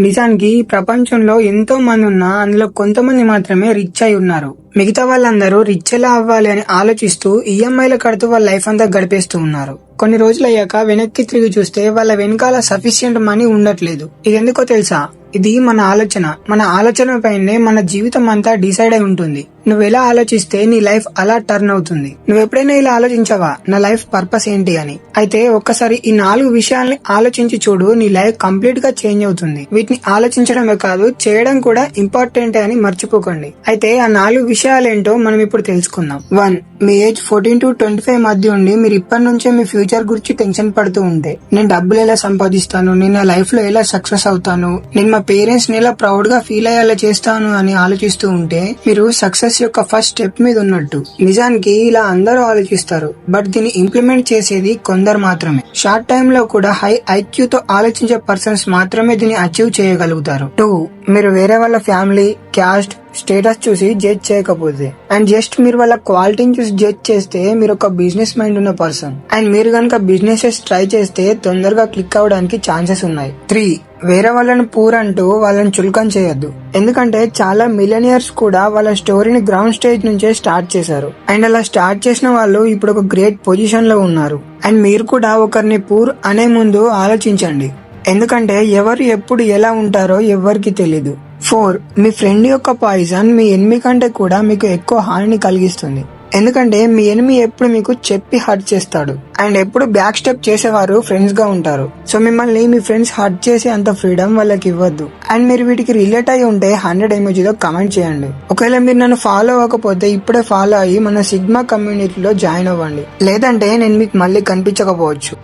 నిజానికి ఈ ప్రపంచంలో ఎంతో మంది ఉన్నా అందులో కొంతమంది మాత్రమే రిచ్ అయి ఉన్నారు. మిగతా వాళ్ళందరూ రిచ్ ఎలా అవ్వాలి అని ఆలోచిస్తూ ఈఎంఐలు కడుతూ వాళ్ళ లైఫ్ అంతా గడిపేస్తూ ఉన్నారు. కొన్ని రోజులు అయ్యాక వెనక్కి తిరిగి చూస్తే వాళ్ళ వెనకాల సఫిషియెంట్ మనీ ఉండట్లేదు. ఇది ఎందుకో తెలుసా? ఇది మన ఆలోచన పైనే మన జీవితం అంతా డిసైడ్ అయి ఉంటుంది. నువ్వు ఎలా ఆలోచిస్తే నీ లైఫ్ అలా టర్న్ అవుతుంది. నువ్వు ఎప్పుడైనా ఇలా ఆలోచించావా, నా లైఫ్ పర్పస్ ఏంటి అని? అయితే ఒక్కసారి ఈ 4 విషయాల్ని ఆలోచించి చూడు, నీ లైఫ్ కంప్లీట్ గా చేంజ్ అవుతుంది. వీటిని ఆలోచించడమే కాదు, చేయడం కూడా ఇంపార్టెంట్ అని మర్చిపోకండి. అయితే ఆ 4 విషయాలేంటో మనం ఇప్పుడు తెలుసుకుందాం. 1. మీ ఏజ్ 14 to 25 మధ్య ఉండి మీరు ఇప్పటి నుంచే మీ ఫ్యూచర్ గురించి టెన్షన్ పడుతూ ఉంటే, నేను డబ్బులు ఎలా సంపాదిస్తాను, నేను నా లైఫ్ లో ఎలా సక్సెస్ అవుతాను, నేను మా పేరెంట్స్ ని ఎలా ప్రౌడ్ గా ఫీల్ అయ్యేలా చేస్తాను అని ఆలోచిస్తూ ఉంటే మీరు సక్సెస్ యొక్క ఫస్ట్ స్టెప్ మీద ఉన్నట్టు. నిజానికి ఇలా అందరూ ఆలోచిస్తారు, బట్ దీన్ని ఇంప్లిమెంట్ చేసేది కొందరు మాత్రమే. షార్ట్ టైమ్ లో కూడా హై ఐక్యూ తో ఆలోచించే పర్సన్స్ మాత్రమే దీన్ని అచీవ్ చేయగలుగుతారు. 2. మీరు వేరే వాళ్ళ ఫ్యామిలీ, క్యాస్ట్, స్టేటస్ చూసి జడ్జ్ చేయకపోతే, అండ్ జస్ట్ మీరు వాళ్ళ క్వాలిటీని చూసి జడ్జ్ చేస్తే మీరు ఒక బిజినెస్ మైండ్ ఉన్న పర్సన్. అండ్ మీరు కనుక బిజినెసెస్ ట్రై చేస్తే తొందరగా క్లిక్ అవడానికి ఛాన్సెస్ ఉన్నాయి. 3. వేరే వాళ్ళని పూర్ అంటూ వాళ్ళని చులకన చేయొద్దు. ఎందుకంటే చాలా మిలియనియర్స్ కూడా వాళ్ళ స్టోరీని గ్రౌండ్ స్టేజ్ నుంచే స్టార్ట్ చేశారు. అండ్ అలా స్టార్ట్ చేసిన వాళ్ళు ఇప్పుడు ఒక గ్రేట్ పొజిషన్ లో ఉన్నారు. అండ్ మీరు కూడా ఒకరిని పూర్ అనే ముందు ఆలోచించండి. ఎందుకంటే ఎవరు ఎప్పుడు ఎలా ఉంటారో ఎవ్వరికి తెలీదు. 4. మీ ఫ్రెండ్ యొక్క పాయిజన్ మీ ఎనిమి కంటే కూడా మీకు ఎక్కువ హానిని కలిగిస్తుంది. ఎందుకంటే మీ ఎనిమి ఎప్పుడు మీకు చెప్పి హర్ట్ చేస్తాడు. అండ్ ఎప్పుడు బ్యాక్ స్టెప్ చేసేవారు ఫ్రెండ్స్ గా ఉంటారు. సో మిమ్మల్ని మీ ఫ్రెండ్స్ హర్ట్ చేసే అంత ఫ్రీడమ్ వాళ్ళకి ఇవ్వద్దు. అండ్ మీరు వీటికి రిలేట్ అయి ఉంటే 100 ఎమోజీలో కమెంట్ చేయండి. ఒకవేళ మీరు నన్ను ఫాలో అవ్వకపోతే ఇప్పుడే ఫాలో అయ్యి మన సిగ్మా కమ్యూనిటీలో జాయిన్ అవ్వండి. లేదంటే నేను మీకు మళ్ళీ కనిపించకపోవచ్చు.